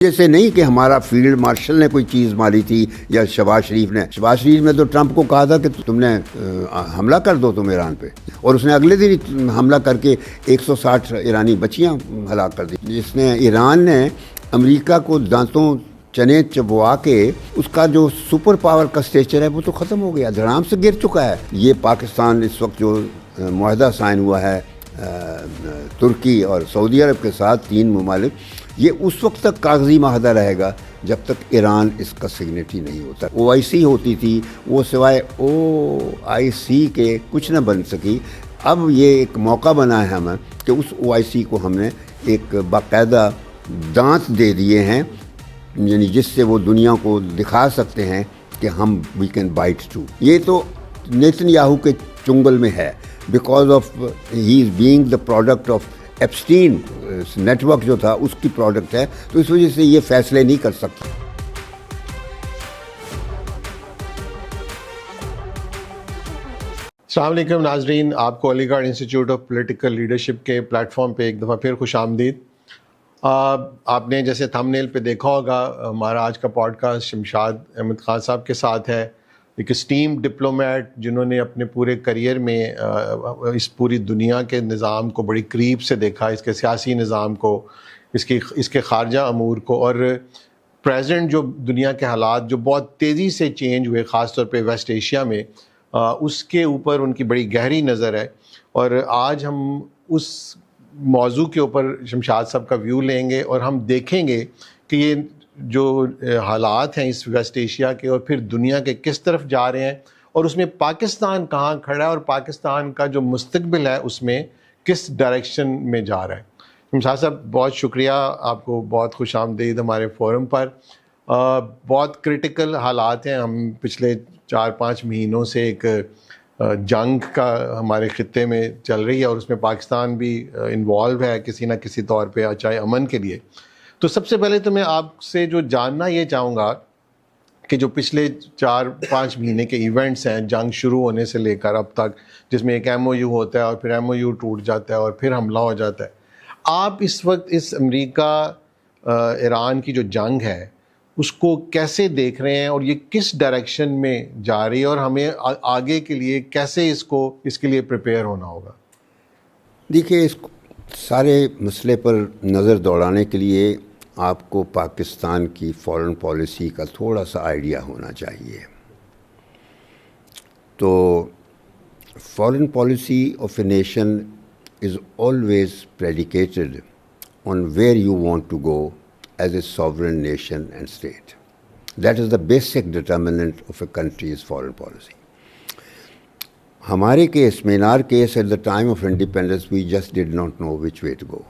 جیسے نہیں کہ ہمارا فیلڈ مارشل نے کوئی چیز ماری تھی یا شہباز شریف نے تو ٹرمپ کو کہا تھا کہ تم نے حملہ کر دو تم ایران پہ، اور اس نے اگلے دن حملہ کر کے 160 ایرانی بچیاں ہلاک کر دی، جس نے ایران نے امریکہ کو دانتوں چنے چبوا کے اس کا جو سپر پاور کا اسٹیچر ہے وہ تو ختم ہو گیا، دھڑام سے گر چکا ہے۔ یہ پاکستان اس وقت جو معاہدہ سائن ہوا ہے ترکی اور سعودی عرب کے ساتھ، 3 ممالک، یہ اس وقت تک کاغذی معاہدہ رہے گا جب تک ایران اس کا سگنیٹری نہیں ہوتا۔ OIC ہوتی تھی، وہ سوائے OIC کے کچھ نہ بن سکی۔ اب یہ ایک موقع بنا ہے ہمیں کہ اس OIC کو ہم نے ایک باقاعدہ دانت دے دیے ہیں، یعنی جس سے وہ دنیا کو دکھا سکتے ہیں کہ ہم وی کین بائٹ ٹو۔ یہ تو نیتن یاہو کے چنگل میں ہے، because of he is being the product of Epstein network جو تھا اس کی پروڈکٹ ہے، تو اس وجہ سے یہ فیصلے نہیں کر سکتا۔ السلام علیکم ناظرین، آپ کو علی گڑھ انسٹیٹیوٹ آف پولیٹیکل لیڈرشپ کے پلیٹ فارم پہ ایک دفعہ پھر خوش آمدید۔ آپ نے جیسے تھمب نیل پہ دیکھا ہوگا، ہمارا آج کا پوڈ کاسٹ شمشاد احمد خان صاحب کے ساتھ ہے، ایک اسٹیم ڈپلومیٹ جنہوں نے اپنے پورے کریئر میں اس پوری دنیا کے نظام کو بڑی قریب سے دیکھا، اس کے سیاسی نظام کو، اس کے خارجہ امور کو، اور پریزنٹ جو دنیا کے حالات جو بہت تیزی سے چینج ہوئے، خاص طور پہ ویسٹ ایشیا میں، اس کے اوپر ان کی بڑی گہری نظر ہے۔ اور آج ہم اس موضوع کے اوپر شمشاد صاحب کا ویو لیں گے اور ہم دیکھیں گے کہ یہ جو حالات ہیں اس ویسٹ ایشیا کے اور پھر دنیا کے کس طرف جا رہے ہیں، اور اس میں پاکستان کہاں کھڑا ہے اور پاکستان کا جو مستقبل ہے اس میں کس ڈائریکشن میں جا رہا ہے۔ شمشاد صاحب بہت شکریہ، آپ کو بہت خوش آمدید ہمارے فورم پر۔ بہت کرٹیکل حالات ہیں، ہم پچھلے 4-5 مہینوں سے ایک جنگ کا ہمارے خطے میں چل رہی ہے اور اس میں پاکستان بھی انوالو ہے کسی نہ کسی طور پہ، چاہے امن کے لیے۔ تو سب سے پہلے تو میں آپ سے جو جاننا یہ چاہوں گا کہ جو پچھلے 4-5 مہینے کے ایونٹس ہیں جنگ شروع ہونے سے لے کر اب تک، جس میں ایک MOU ہوتا ہے اور پھر MOU ٹوٹ جاتا ہے اور پھر حملہ ہو جاتا ہے، آپ اس وقت اس امریکہ ایران کی جو جنگ ہے اس کو کیسے دیکھ رہے ہیں اور یہ کس ڈائریکشن میں جا رہی ہے، اور ہمیں آگے کے لیے کیسے اس کے لیے پریپیئر ہونا ہوگا؟ دیکھیے، اس سارے مسئلے پر نظر دوڑانے کے لیے آپ کو پاکستان کی فارن پالیسی کا تھوڑا سا آئیڈیا ہونا چاہیے۔ تو foreign policy of a nation is always predicated on where you want to go as a sovereign nation and state. That is the basic determinant of a country's foreign policy. ہمارے case میں، in our case at the time of independence, we just did not know which way to go.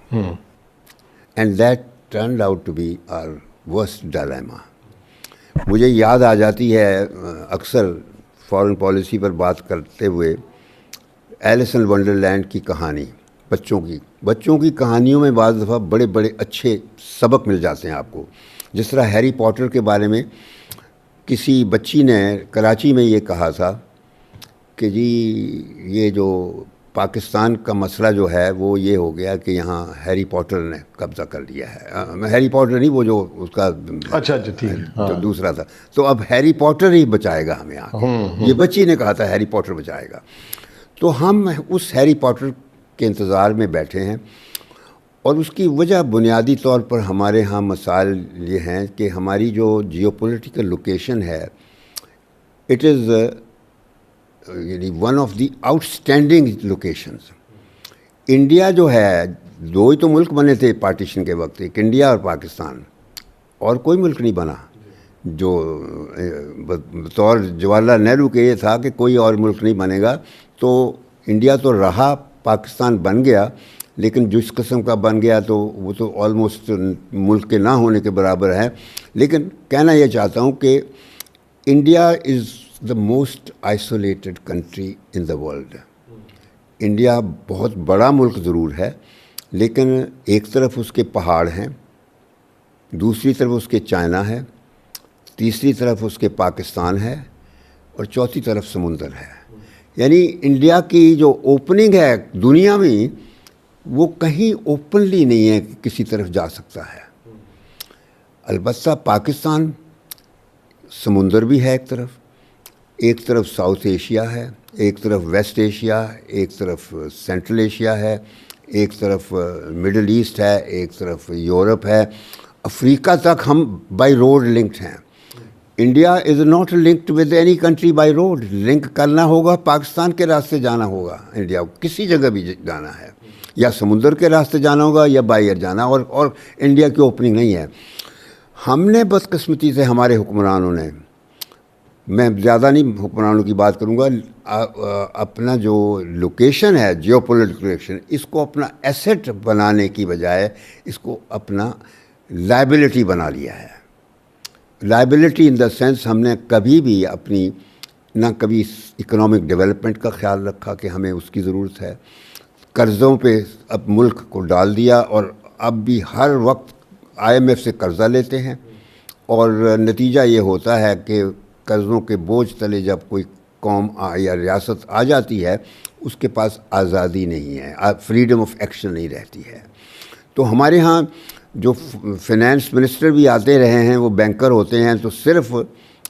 And that turned out to be our worst dilemma. مجھے یاد آ جاتی ہے اکثر foreign policy پر بات کرتے ہوئے ایلس ان ونڈرلینڈ کی کہانی، بچوں کی کہانیوں میں بعض دفعہ بڑے بڑے اچھے سبق مل جاتے ہیں آپ کو۔ جس طرح ہیری پوٹر کے بارے میں کسی بچی نے کراچی میں یہ کہا تھا کہ جی یہ جو پاکستان کا مسئلہ جو ہے وہ یہ ہو گیا کہ یہاں ہیری پوٹر نے قبضہ کر لیا ہے۔ ہیری پوٹر نہیں، وہ جو اس کا جو دوسرا تھا، تو اب ہیری پوٹر ہی بچائے گا ہمیں آگے، یہ بچی نے کہا تھا ہیری پوٹر بچائے گا۔ تو ہم اس ہیری پوٹر کے انتظار میں بیٹھے ہیں، اور اس کی وجہ بنیادی طور پر ہمارے ہاں مسائل یہ ہیں کہ ہماری جو جیو پولیٹیکل لوکیشن ہے، اٹ از یعنی one of the out standing locations. India جو ہے، 2 ہی تو ملک بنے تھے پارٹیشن کے وقت، ایک انڈیا اور پاکستان، اور کوئی ملک نہیں بنا۔ جو بطور جواہر لال نہرو کے یہ تھا کہ کوئی اور ملک نہیں بنے گا، تو انڈیا تو رہا، پاکستان بن گیا، لیکن جس قسم کا بن گیا تو وہ تو آلموسٹ ملک کے نہ ہونے کے برابر ہے۔ لیکن کہنا یہ چاہتا ہوں کہ India is the most isolated country in the world. India بہت بڑا ملک ضرور ہے، لیکن ایک طرف اس کے پہاڑ ہیں، دوسری طرف اس کے چائنا ہے، تیسری طرف اس کے پاکستان ہے، اور چوتھی طرف سمندر ہے۔ یعنی انڈیا کی جو اوپننگ ہے دنیا میں، وہ کہیں اوپنلی نہیں ہے کہ کسی طرف جا سکتا ہے۔ البتہ پاکستان سمندر بھی ہے ایک طرف ساؤتھ ایشیا ہے، ایک طرف ویسٹ ایشیا، ایک طرف سینٹرل ایشیا ہے، ایک طرف مڈل ایسٹ ہے، ایک طرف یورپ ہے، افریقہ تک ہم بائی روڈ لنکڈ ہیں. India is not linked with any country by road. Link کرنا ہوگا پاکستان کے راستے جانا ہوگا، انڈیا کو کسی جگہ بھی جانا ہے، یا سمندر کے راستے جانا ہوگا یا بائی ایئر جانا، اور انڈیا کی اوپننگ نہیں ہے. ہم نے بدقسمتی سے ہمارے حکمرانوں نے، میں زیادہ نہیں حکمرانوں کی بات کروں گا، اپنا جو لوکیشن ہے جیو پولیٹیکل لوکیشن، اس کو اپنا ایسٹ بنانے کی بجائے اس کو اپنا لائبلٹی بنا لیا ہے. لائبلٹی ان دا سینس ہم نے کبھی بھی اپنی نہ کبھی اکنامک ڈیولپمنٹ کا خیال رکھا کہ ہمیں اس کی ضرورت ہے. قرضوں پہ اب ملک کو ڈال دیا، اور اب بھی ہر وقت IMF سے قرضہ لیتے ہیں، اور نتیجہ یہ ہوتا ہے کہ قرضوں کے بوجھ تلے جب کوئی قوم یا ریاست آ جاتی ہے، اس کے پاس آزادی نہیں ہے، فریڈم آف ایکشن نہیں رہتی ہے. تو ہمارے ہاں جو فنانس منسٹر بھی آتے رہے ہیں وہ بینکر ہوتے ہیں، تو صرف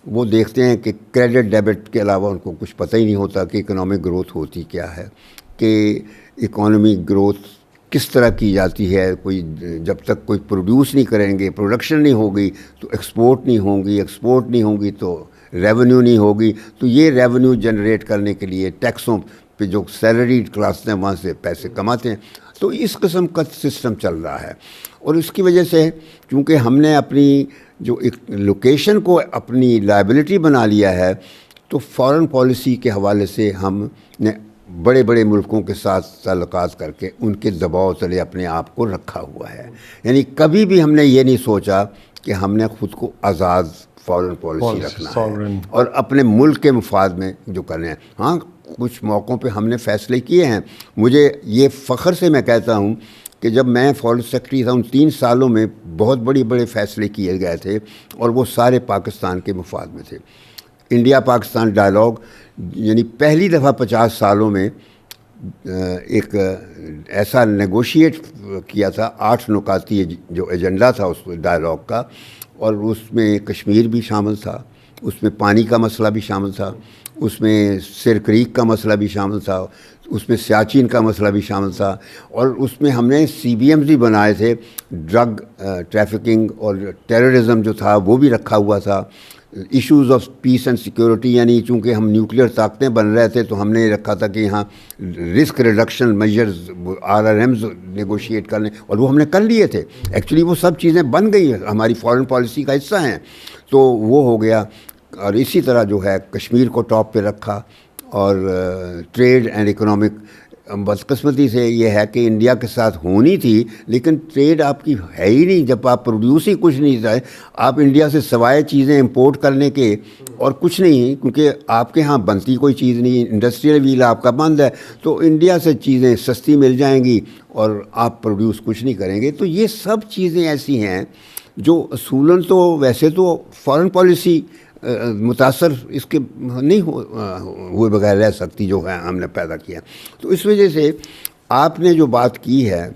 وہ دیکھتے ہیں کہ کریڈٹ ڈیبٹ کے علاوہ ان کو کچھ پتہ ہی نہیں ہوتا کہ اکنامک گروتھ ہوتی کیا ہے، کہ اکانومی گروتھ کس طرح کی جاتی ہے. کوئی جب تک کوئی پروڈیوس نہیں کریں گے، پروڈکشن نہیں ہوگی تو ایکسپورٹ نہیں ہوگی، ایکسپورٹ نہیں ہوگی تو ریونیو نہیں ہوگی. تو یہ ریونیو جنریٹ کرنے کے لیے ٹیکسوں پہ جو سیلریڈ کلاس ہیں وہاں سے پیسے کماتے ہیں. تو اس قسم کا سسٹم چل رہا ہے، اور اس کی وجہ سے چونکہ ہم نے اپنی جو ایک لوکیشن کو اپنی لائبلٹی بنا لیا ہے، تو فارن پالیسی کے حوالے سے ہم نے بڑے بڑے ملکوں کے ساتھ تعلقات کر کے ان کے دباؤ تلے اپنے آپ کو رکھا ہوا ہے. یعنی کبھی بھی ہم نے یہ نہیں سوچا کہ ہم نے خود کو آزاد فارن پالیسی رکھنا ہے اور اپنے ملک کے مفاد میں جو کرنے ہیں. ہاں کچھ موقعوں پہ ہم نے فیصلے کیے ہیں. مجھے یہ فخر سے میں کہتا ہوں کہ جب میں فارن سیکرٹری تھا، ان 3 سالوں میں بہت بڑے فیصلے کیے گئے تھے، اور وہ سارے پاکستان کے مفاد میں تھے. انڈیا پاکستان ڈائلاگ یعنی پہلی دفعہ 50 سالوں میں ایک ایسا نیگوشیٹ کیا تھا. 8 نکاتی جو ایجنڈا تھا اس ڈائلاگ کا، اور اس میں کشمیر بھی شامل تھا، اس میں پانی کا مسئلہ بھی شامل تھا، اس میں سر کریک کا مسئلہ بھی شامل تھا، اس میں سیاچین کا مسئلہ بھی شامل تھا، اور اس میں ہم نے CBMs بھی بنائے تھے. ڈرگ ٹریفکنگ اور ٹیررزم جو تھا وہ بھی رکھا ہوا تھا. Issues of peace and security, یعنی چونکہ ہم نیوکلیئر طاقتیں بن رہے تھے تو ہم نے رکھا تھا کہ یہاں risk reduction measures RRMs negotiate کرنے، اور وہ ہم نے کر لیے تھے. ایکچولی وہ سب چیزیں بن گئی ہیں، ہماری فارن پالیسی کا حصہ ہیں. تو وہ ہو گیا. اور اسی طرح جو ہے کشمیر کو ٹاپ پہ رکھا، اور ٹریڈ اینڈ اکنامک. بدقسمتی سے یہ ہے کہ انڈیا کے ساتھ ہونی تھی، لیکن ٹریڈ آپ کی ہے ہی نہیں. جب آپ پروڈیوس ہی کچھ نہیں چاہے، آپ انڈیا سے سوائے چیزیں امپورٹ کرنے کے اور کچھ نہیں، کیونکہ آپ کے ہاں بنتی کوئی چیز نہیں، انڈسٹریل ویل آپ کا بند ہے. تو انڈیا سے چیزیں سستی مل جائیں گی اور آپ پروڈیوس کچھ نہیں کریں گے. تو یہ سب چیزیں ایسی ہیں جو اصولاً تو ویسے تو فارن پالیسی متاثر اس کے نہیں ہوئے بغیر رہ سکتی جو ہے ہم نے پیدا کیا. تو اس وجہ سے آپ نے جو بات کی ہے،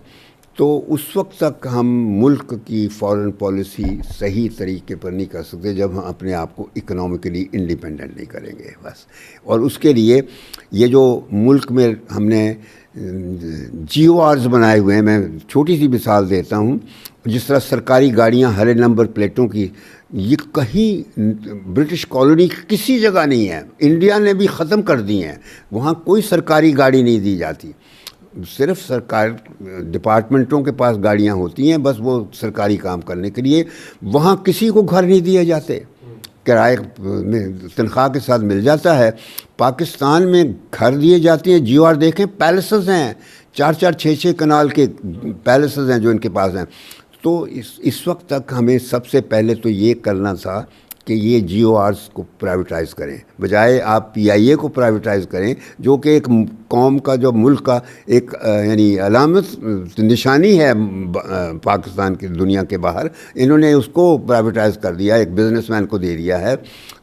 تو اس وقت تک ہم ملک کی فارن پالیسی صحیح طریقے پر نہیں کر سکتے جب ہم اپنے آپ کو اکنامکلی انڈیپینڈنٹ نہیں کریں گے بس. اور اس کے لیے یہ جو ملک میں ہم نے GORs بنائے ہوئے ہیں، میں چھوٹی سی مثال دیتا ہوں. جس طرح سرکاری گاڑیاں ہرے نمبر پلیٹوں کی، یہ کہیں برٹش کالونی کسی جگہ نہیں ہے. انڈیا نے بھی ختم کر دی ہیں. وہاں کوئی سرکاری گاڑی نہیں دی جاتی، صرف سرکار ڈپارٹمنٹوں کے پاس گاڑیاں ہوتی ہیں، بس وہ سرکاری کام کرنے کے لیے. وہاں کسی کو گھر نہیں دیے جاتے، کرائے میں تنخواہ کے ساتھ مل جاتا ہے. پاکستان میں گھر دیے جاتے ہیں. GOR دیکھیں، پیلسز ہیں، 4-4 6-6 کنال کے پیلسز ہیں جو ان کے پاس ہیں. تو اس وقت تک ہمیں سب سے پہلے تو یہ کرنا تھا کہ یہ GORs کو پرائیویٹائز کریں، بجائے آپ PIA کو پرائیویٹائز کریں جو کہ ایک قوم کا جو ملک کا ایک یعنی علامت نشانی ہے پاکستان کی دنیا کے باہر، انہوں نے اس کو پرائیویٹائز کر دیا، ایک بزنس مین کو دے دیا ہے.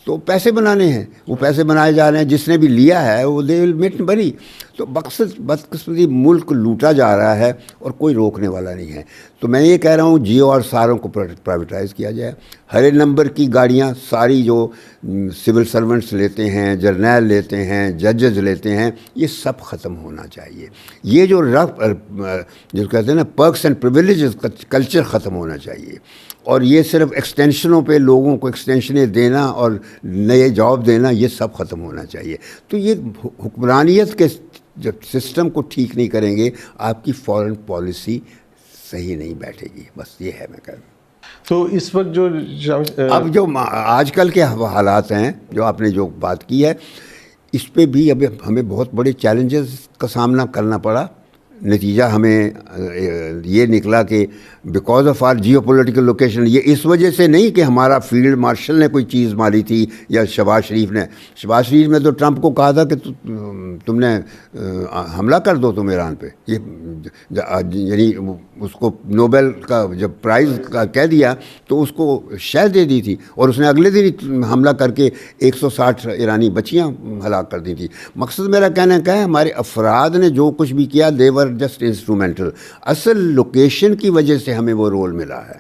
تو پیسے بنانے ہیں، وہ پیسے بنائے جا رہے ہیں، جس نے بھی لیا ہے وہ دے ول میٹ بنی. تو بدقسمتی ملک لوٹا جا رہا ہے اور کوئی روکنے والا نہیں ہے. تو میں یہ کہہ رہا ہوں جیو اور ساروں کو پرائیویٹائز کیا جائے. ہر نمبر کی گاڑیاں ساری جو سول سرونٹس لیتے ہیں، جرنیل لیتے ہیں، ججز لیتے ہیں، یہ سب ختم ہونا چاہیے. یہ جو جو کہتے ہیں نا پرکس اینڈ پریویلیجز کلچر ختم ہونا چاہیے. اور یہ صرف ایکسٹینشنوں پہ لوگوں کو ایکسٹینشنیں دینا اور نئے جاب دینا، یہ سب ختم ہونا چاہیے. تو یہ حکمرانیت کے جب سسٹم کو ٹھیک نہیں کریں گے، آپ کی فارن پالیسی صحیح نہیں بیٹھے گی. بس یہ ہے میں کہہ رہا ہوں. تو اس وقت جو اب جو آج کل کے حالات ہیں، جو آپ نے جو بات کی ہے، اس پہ بھی اب ہمیں بہت بڑے چیلنجز کا سامنا کرنا پڑا. نتیجہ ہمیں یہ نکلا کہ because of our geopolitical location, یہ اس وجہ سے نہیں کہ ہمارا فیلڈ مارشل نے کوئی چیز ماری تھی یا شہباز شریف نے. شہباز شریف نے تو ٹرمپ کو کہا تھا کہ تم نے حملہ کر دو تم ایران پہ. یہ یعنی اس کو نوبل کا جب پرائز کا کہہ دیا تو اس کو شہ دے دی تھی، اور اس نے اگلے دن حملہ کر کے 160 ایرانی بچیاں ہلاک کر دی تھی. مقصد میرا کہنا کیا ہے، ہمارے افراد نے جو کچھ بھی کیا دے ور جسٹ انسٹرومنٹل. اصل لوکیشن کی وجہ سے ہمیں وہ رول ملا ہے،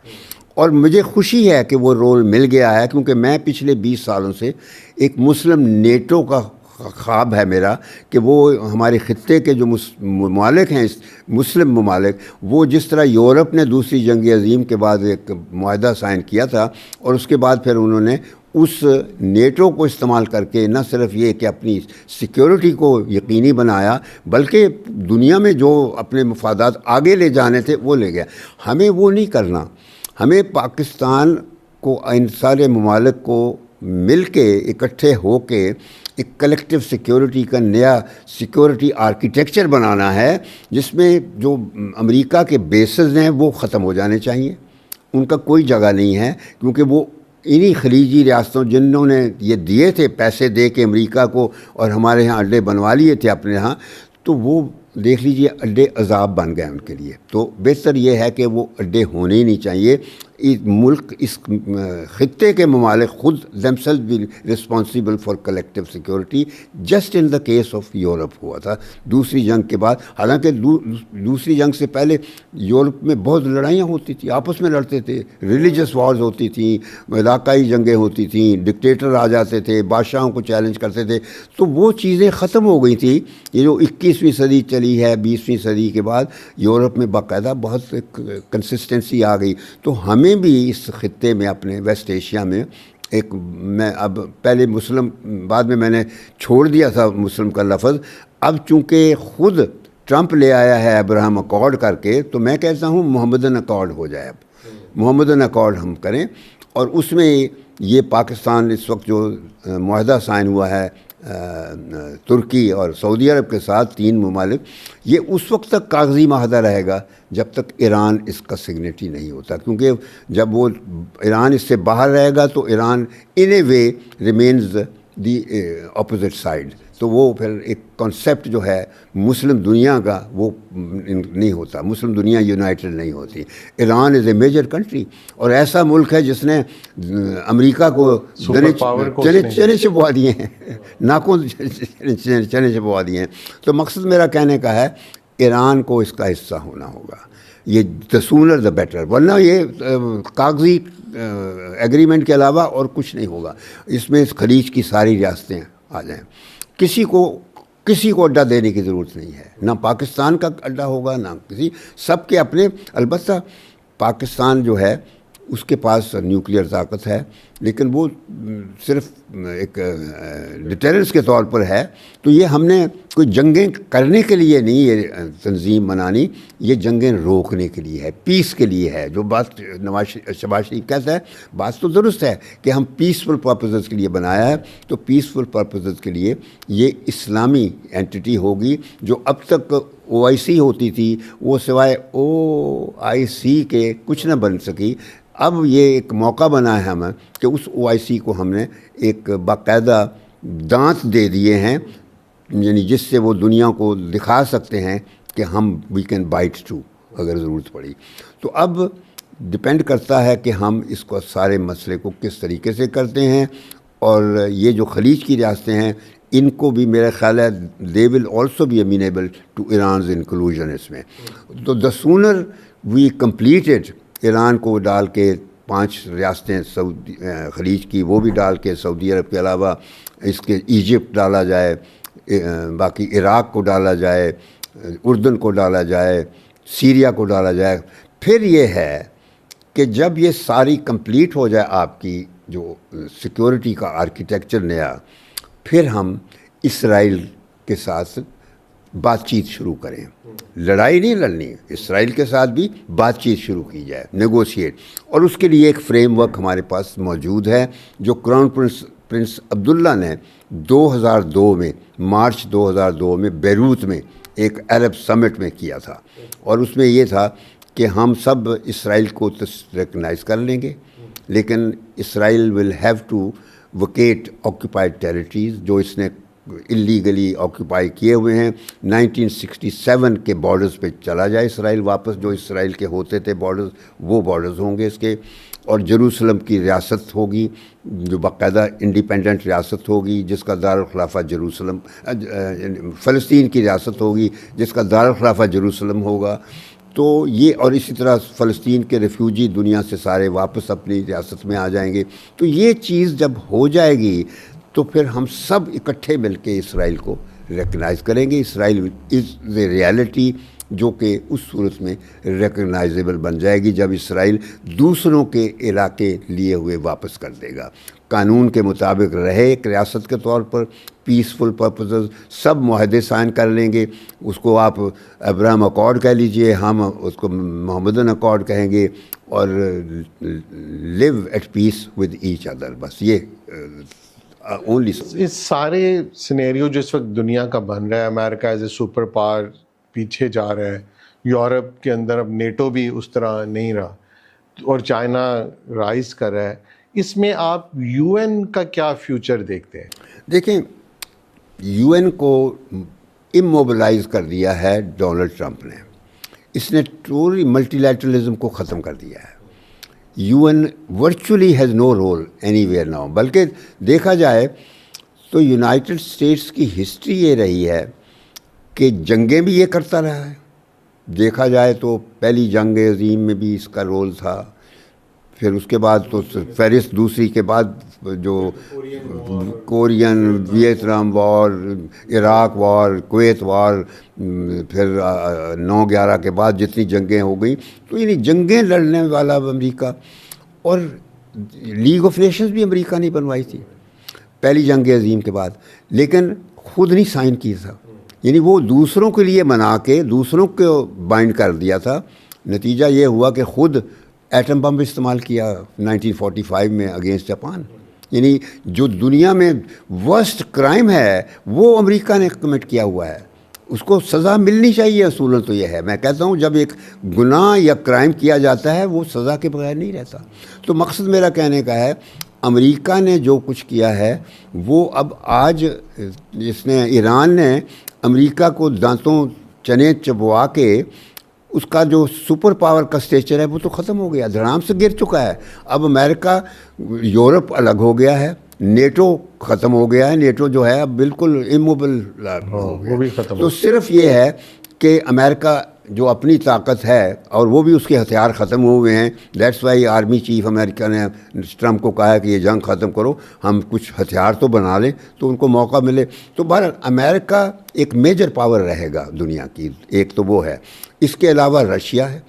اور مجھے خوشی ہے کہ وہ رول مل گیا ہے، کیونکہ میں پچھلے 20 سالوں سے ایک مسلم نیٹو کا خواب ہے میرا کہ وہ ہمارے خطے کے جو ممالک ہیں، مسلم ممالک، وہ جس طرح یورپ نے دوسری جنگ عظیم کے بعد ایک معاہدہ سائن کیا تھا، اور اس کے بعد پھر انہوں نے اس نیٹو کو استعمال کر کے نہ صرف یہ کہ اپنی سیکیورٹی کو یقینی بنایا، بلکہ دنیا میں جو اپنے مفادات آگے لے جانے تھے وہ لے گیا. ہمیں وہ نہیں کرنا. ہمیں پاکستان کو، ان سارے ممالک کو مل کے اکٹھے ہو کے ایک کلیکٹیو سیکیورٹی کا نیا سیکیورٹی آرکیٹیکچر بنانا ہے، جس میں جو امریکہ کے بیسز ہیں وہ ختم ہو جانے چاہیے. ان کا کوئی جگہ نہیں ہے، کیونکہ وہ انہی خلیجی ریاستوں جنہوں نے یہ دیے تھے پیسے دے کے امریکہ کو، اور ہمارے ہاں اڈے بنوا لیے تھے اپنے ہاں، تو وہ دیکھ لیجئے اڈے عذاب بن گئے ان کے لیے. تو بہتر یہ ہے کہ وہ اڈے ہونے ہی نہیں چاہیے. ملک، اس خطے کے ممالک خود themselves be responsible for collective security. Just in the case of Europe ہوا تھا دوسری جنگ کے بعد. حالانکہ دوسری جنگ سے پہلے یورپ میں بہت لڑائیاں ہوتی تھیں، آپس میں لڑتے تھے، ریلیجس وارز ہوتی تھیں، علاقائی جنگیں ہوتی تھیں، ڈکٹیٹر آ جاتے تھے، بادشاہوں کو چیلنج کرتے تھے. تو وہ چیزیں ختم ہو گئی تھیں. یہ جو 21ویں صدی چلی ہے، 20ویں صدی کے بعد یورپ میں باقاعدہ بہت کنسسٹنسی آ گئی. تو ہمیں بھی اس خطے میں، اپنے ویسٹ ایشیا میں ایک، میں اب پہلے مسلم، بعد میں نے چھوڑ دیا تھا مسلم کا لفظ. اب چونکہ خود ٹرمپ لے آیا ہے ابراہم اکارڈ کر کے، تو میں کہتا ہوں محمدن اکارڈ ہو جائے. اب محمدن اکارڈ ہم کریں، اور اس میں یہ پاکستان اس وقت جو معاہدہ سائن ہوا ہے ترکی اور سعودی عرب کے ساتھ، 3 ممالک، یہ اس وقت تک کاغذی معاہدہ رہے گا جب تک ایران اس کا سگنیٹری نہیں ہوتا. کیونکہ جب وہ ایران اس سے باہر رہے گا تو ایران ان اے وے ریمینز دی اپوزٹ سائڈ. تو وہ پھر ایک کانسیپٹ جو ہے مسلم دنیا کا وہ نہیں ہوتا، مسلم دنیا یونائٹڈ نہیں ہوتی. ایران از اے میجر کنٹری، اور ایسا ملک ہے جس نے امریکہ کو چنے چبوا دیے ہیں، ناخن چنے چبوا دیے ہیں. تو مقصد میرا کہنے کا ہے ایران کو اس کا حصہ ہونا ہوگا. یہ the sooner the better، ورنہ یہ کاغذی ایگریمنٹ کے علاوہ اور کچھ نہیں ہوگا. اس میں خلیج کی ساری ریاستیں آ جائیں، کسی کو اڈا دینے کی ضرورت نہیں ہے. نہ پاکستان کا اڈا ہوگا، نہ کسی، سب کے اپنے. البتہ پاکستان جو ہے اس کے پاس نیوکلیئر طاقت ہے، لیکن وہ صرف ایک ڈیٹرنس کے طور پر ہے. تو یہ ہم نے کوئی جنگیں کرنے کے لیے نہیں یہ تنظیم بنانی، یہ جنگیں روکنے کے لیے ہے، پیس کے لیے ہے. جو بات شہباز شریف کہتا ہے، بات تو درست ہے کہ ہم پیسفل پرپزز کے لیے بنایا ہے. تو پیسفل پرپزز کے لیے یہ اسلامی اینٹی ہوگی، جو اب تک OIC ہوتی تھی، وہ سوائے OIC کے کچھ نہ بن سکی. اب یہ ایک موقع بنا ہے ہمیں کہ اس OIC کو ہم نے ایک باقاعدہ دانت دے دیے ہیں یعنی جس سے وہ دنیا کو دکھا سکتے ہیں کہ ہم وی کین بائٹ ٹو اگر ضرورت پڑی. تو اب ڈپینڈ کرتا ہے کہ ہم اس کو سارے مسئلے کو کس طریقے سے کرتے ہیں. اور یہ جو خلیج کی ریاستیں ہیں ان کو بھی میرا خیال ہے they will also be amenable to Iran's inclusion اس میں. تو the sooner we completed Iran کو ڈال کے 5 ریاستیں خلیج کی وہ بھی ڈال کے سعودی عرب کے علاوہ اس کے ایجپٹ ڈالا جائے, باقی عراق کو ڈالا جائے, اردن کو ڈالا جائے, سیریا کو ڈالا جائے. پھر یہ ہے کہ جب یہ ساری کمپلیٹ ہو جائے آپ کی جو سیکیورٹی کا آرکیٹیکچر نیا, پھر ہم اسرائیل کے ساتھ بات چیت شروع کریں. لڑائی نہیں لڑنی, اسرائیل کے ساتھ بھی بات چیت شروع کی جائے, نیگوشیٹ. اور اس کے لیے ایک فریم ورک ہمارے پاس موجود ہے جو کراؤن پرنس عبداللہ نے 2002 میں مارچ 2002 میں بیروت میں ایک عرب سمٹ میں کیا تھا. اور اس میں یہ تھا کہ ہم سب اسرائیل کو ریکگنائز کر لیں گے, لیکن Israel will have to vacate occupied territories جو اس نے اللیگلی آکوپائی کیے ہوئے ہیں. 1967 کے بارڈرز پہ چلا جائے اسرائیل واپس, جو اسرائیل کے ہوتے تھے بارڈرز وہ بارڈرز ہوں گے اس کے. اور جیروسلم کی ریاست ہوگی جو باقاعدہ انڈیپینڈنٹ ریاست ہوگی جس کا دارالخلافہ جیروسلم, فلسطین کی ریاست ہوگی جس کا دارالخلافہ جیروسلم ہوگا. تو یہ, اور اسی طرح فلسطین کے ریفیوجی دنیا سے سارے واپس اپنی ریاست میں آ جائیں گے. تو یہ چیز جب ہو جائے گی تو پھر ہم سب اکٹھے مل کے اسرائیل کو ریکگنائز کریں گے. اسرائیل از اے ریالٹی جو کہ اس صورت میں ریکگنائزیبل بن جائے گی جب اسرائیل دوسروں کے علاقے لیے ہوئے واپس کر دے گا, قانون کے مطابق رہے ایک ریاست کے طور پر, پیسفل پرپزز, سب معاہدے سائن کر لیں گے. اس کو آپ ابراہم اکارڈ کہہ لیجئے, ہم اس کو محمدن اکارڈ کہیں گے, اور live at peace with each other. بس یہ اونلی. اس سارے سینیریو جو اس وقت دنیا کا بن رہا ہے, امریکہ ایز اے سپر پاور پیچھے جا رہا ہے, یورپ کے اندر اب نیٹو بھی اس طرح نہیں رہا, اور چائنا رائز کر رہا ہے, اس میں آپ یو این کا کیا فیوچر دیکھتے ہیں؟ دیکھیں, یو این کو اموبلائز کر دیا ہے ڈونلڈ ٹرمپ نے. اس نے ٹوٹلی ملٹی لیٹرلزم کو ختم کر دیا ہے. U N virtually has no role anywhere now. بلکہ دیکھا جائے تو یونائٹڈ اسٹیٹس کی ہسٹری یہ رہی ہے کہ جنگیں بھی یہ کرتا رہا ہے. دیکھا جائے تو پہلی جنگ عظیم میں بھی اس کا رول تھا, پھر اس کے بعد تو فہرست دوسری کے بعد جو کورین, ویتنام وار, عراق وار, کویت وار, پھر 9/11 کے بعد جتنی جنگیں ہو گئیں, تو یعنی جنگیں لڑنے والا امریکہ. اور لیگ آف نیشنز بھی امریکہ نے بنوائی تھی پہلی جنگ عظیم کے بعد, لیکن خود نہیں سائن کی تھا. یعنی وہ دوسروں کے لیے بنا کے دوسروں کو بائنڈ کر دیا تھا. نتیجہ یہ ہوا کہ خود ایٹم بم استعمال کیا 1945 میں اگینسٹ جاپان. یعنی جو دنیا میں ورسٹ کرائم ہے وہ امریکہ نے کمٹ کیا ہوا ہے, اس کو سزا ملنی چاہیے. اصولاً تو یہ ہے, میں کہتا ہوں جب ایک گناہ یا کرائم کیا جاتا ہے وہ سزا کے بغیر نہیں رہتا. تو مقصد میرا کہنے کا ہے امریکہ نے جو کچھ کیا ہے وہ اب آج جس نے ایران نے امریکہ کو دانتوں چنے چبوا کے اس کا جو سپر پاور کا اسٹیچر ہے وہ تو ختم ہو گیا, دھڑام سے گر چکا ہے. اب امریکہ, یورپ الگ ہو گیا ہے, نیٹو ختم ہو گیا ہے. نیٹو جو ہے اب بالکل اموبل وہ بھی ختم. تو صرف یہ ہے کہ امریکہ جو اپنی طاقت ہے اور وہ بھی اس کے ہتھیار ختم ہوئے ہیں. دیٹس وائی آرمی چیف امریکہ نے ٹرمپ کو کہا ہے کہ یہ جنگ ختم کرو, ہم کچھ ہتھیار تو بنا لیں تو ان کو موقع ملے. تو بہرحال امریکہ ایک میجر پاور رہے گا دنیا کی, ایک تو وہ ہے. اس کے علاوہ رشیا ہے,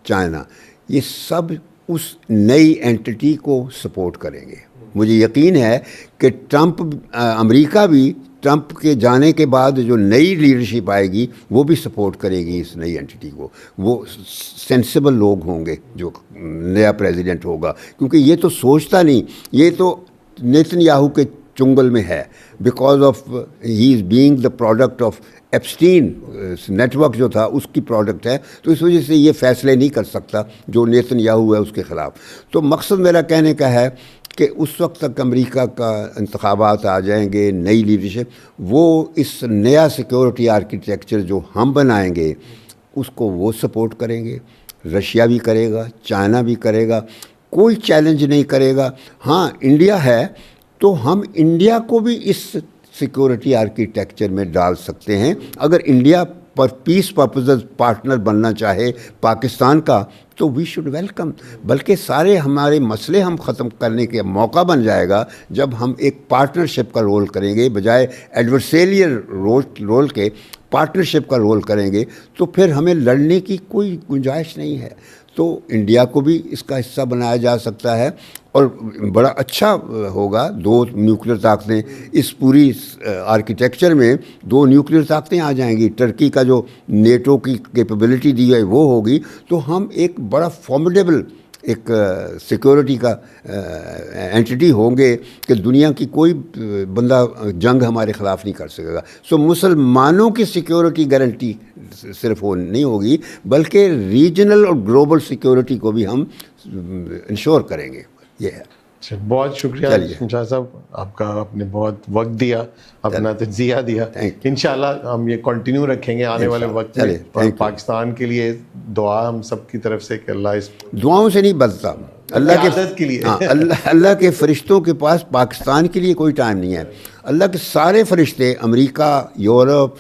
چائنا, یہ سب اس نئی اینٹی کو سپورٹ کریں گے. مجھے یقین ہے کہ امریکہ بھی ٹرمپ کے جانے کے بعد جو نئی لیڈرشپ آئے گی وہ بھی سپورٹ کرے گی اس نئی اینٹی کو. وہ سینسیبل لوگ ہوں گے جو نیا پریزیڈنٹ ہوگا, کیونکہ یہ تو سوچتا نہیں, یہ تو نیتن یاہو کے چنگل میں ہے, because of he is being the product of Epstein network جو تھا اس کی پروڈکٹ ہے. تو اس وجہ سے یہ فیصلے نہیں کر سکتا جو نیتن یاہو ہے اس کے خلاف. تو مقصد میرا کہنے کا ہے کہ اس وقت تک امریکہ کا انتخابات آ جائیں گے, نئی لیڈرشپ, وہ اس نیا سیکورٹی آرکیٹیکچر جو ہم بنائیں گے اس کو وہ سپورٹ کریں گے. رشیا بھی کرے گا, چائنا بھی کرے گا, کوئی چیلنج نہیں کرے گا. ہاں انڈیا ہے تو ہم انڈیا کو بھی اس سیکورٹی آرکیٹیکچر میں ڈال سکتے ہیں. اگر انڈیا پر پیس پرپزز پارٹنر بننا چاہے پاکستان کا تو وی شوڈ ویلکم. بلکہ سارے ہمارے مسئلے ہم ختم کرنے کے موقع بن جائے گا جب ہم ایک پارٹنرشپ کا رول کریں گے, بجائے ایڈورسیریل رول کے پارٹنرشپ کا رول کریں گے تو پھر ہمیں لڑنے کی کوئی گنجائش نہیں ہے. تو انڈیا کو بھی اس کا حصہ بنایا جا سکتا ہے اور بڑا اچھا ہوگا. 2 نیوکلیر طاقتیں اس پوری آرکیٹیکچر میں 2 نیوکلیر طاقتیں آ جائیں گی. ٹرکی کا جو نیٹو کی کیپیبلٹی دی ہے وہ ہوگی تو ہم ایک بڑا فارمیڈیبل ایک سیکورٹی کا اینٹی ہوں گے کہ دنیا کی کوئی بندہ جنگ ہمارے خلاف نہیں کر سکے گا. سو مسلمانوں کی سیکورٹی گارنٹی صرف وہ نہیں ہوگی بلکہ ریجنل اور گلوبل سیکورٹی کو بھی ہم انشور کریں گے. یہ ہے. بہت شکریہ شمشاد صاحب, آپ نے بہت وقت دیا, اپنا تجزیہ دیا. انشاءاللہ ہم یہ کنٹینیو رکھیں گے آنے والے وقت میں. پاکستان کے لیے دعا ہم سب کی طرف سے کہ اللہ اس دعاؤں سے نہیں بچتا. اللہ کے لیے اللہ کے فرشتوں کے پاس پاکستان کے لیے کوئی ٹائم نہیں ہے. اللہ کے سارے فرشتے امریکہ, یورپ,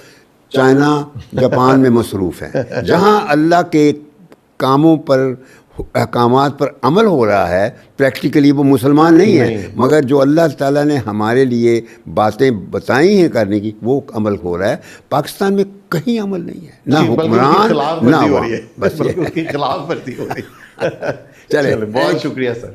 چائنا, جاپان میں مصروف ہیں. جہاں اللہ کے کاموں پر, احکامات پر عمل ہو رہا ہے پریکٹیکلی وہ مسلمان نہیں ہیں, مگر جو اللہ تعالیٰ نے ہمارے لیے باتیں بتائی ہیں کرنے کی وہ عمل ہو رہا ہے. پاکستان میں کہیں عمل نہیں ہے, نہ حکمران نہ عوام, بس خلاف ورزی ہو رہی ہے. چلے بہت شکریہ سر.